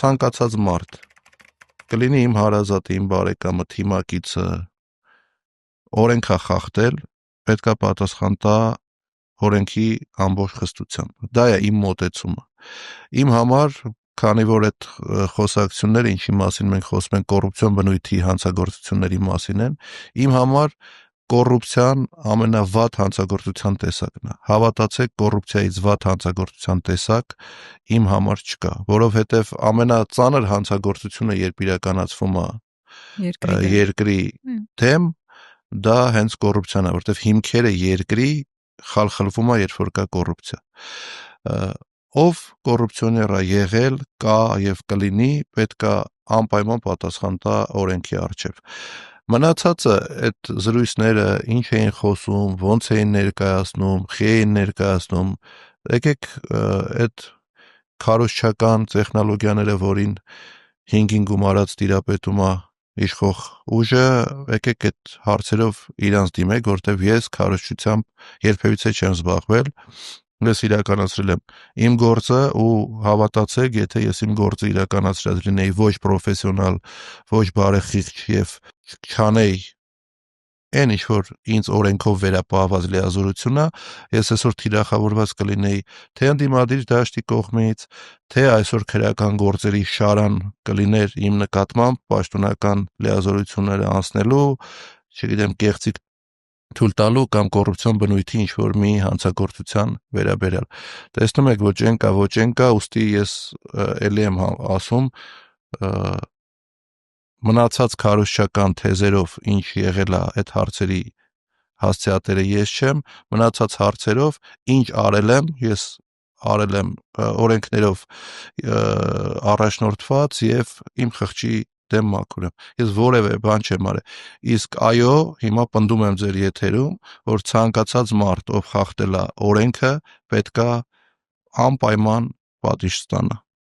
ցանկացած մարդ կլինի իմ հարազատը, իմ բարեկամը, թիմակիցը, օրենքա խախտել, պետքա պատասխան տա օրենքի ամբողջ խստությամբ։ Դա է իմ մոտեցումը։ Իմ համար, քանի որ այդ խոսակցությունները, ինչի մասին մենք խոսում ենք, կոռուպցիոն բնույթի հանցագործությունների մասին են, իմ համար կոռուպցիան ամենավատ հանցագործության տեսակն է։ Հավատացեք, կոռուպցիայից վատ հանցագործության տեսակ իմ համար չկա, որովհետև ամենածանր հանցագործությունը, երբ իրականացվում է երկրի դեմ, դա հենց կոռուպցիան է, որովհետև հիմքերը երկրի խալխլվում է, երբ որ կա կոռուպցիա։ Ով կոռուպցիոներ է եղել, կա եւ կլինի, պետքա անպայման պատասխան տա օրենքի առջև։ Մնացածը այդ զրույցները ինչ էին խոսում, ոնց էին ներկայացնում, խի էին ներկայացնում, եկեք այդ քարոզչական տեխնոլոգիաները, որին 5-ին գումարած տիրապետում է իշխող ուժը, եկեք այդ հարցերով իրանց դիմեք, որտեվ ես քարոզչությամբ երբևիցե չեմ զբաղվել, ես իրականացրել եմ իմ գործը ու հավատացեք, եթե ես իմ գործը իրականացրած լինեի ոչ պրոֆեսիոնալ, ոչ բարեխիղճ եւ չանեի այն ինչ որ ինձ օրենքով վերապահված լիազորությունն է, ես այսօր թիրախավորված կլինեի թե ընդդիմադիր դաշտի կողմից, թե այսօր քրեական գործերի շարան կլիներ իմ նկատմամբ պաշտոնական լիազորությունները անցնելու, չգիտեմ, կեղծիք թույլ տալու կամ կոռուպցիոն բնույթի ինչ որ մի հանցագործության վերաբերյալ։ Տեսնում եք, ոչ ենկա, ուստի ես ելի եմ ասում, մնացած քարոզչական թեզերով ինչ եղել է այդ հարցերի հասցեատերը ես չեմ, մնացած հարցերով ինչ արել եմ, ես արել եմ օրենքներով առաջնորդված եւ իմ խղճի դեմ մաքուր եմ։ Ես որևէ բան չեմ արել։ Իսկ այո, հիմա պնդում եմ ձեր եթերում, որ ցանկացած մարդ, ով խախտել է օրենքը, պետքա անպայման պատիժ ստանա։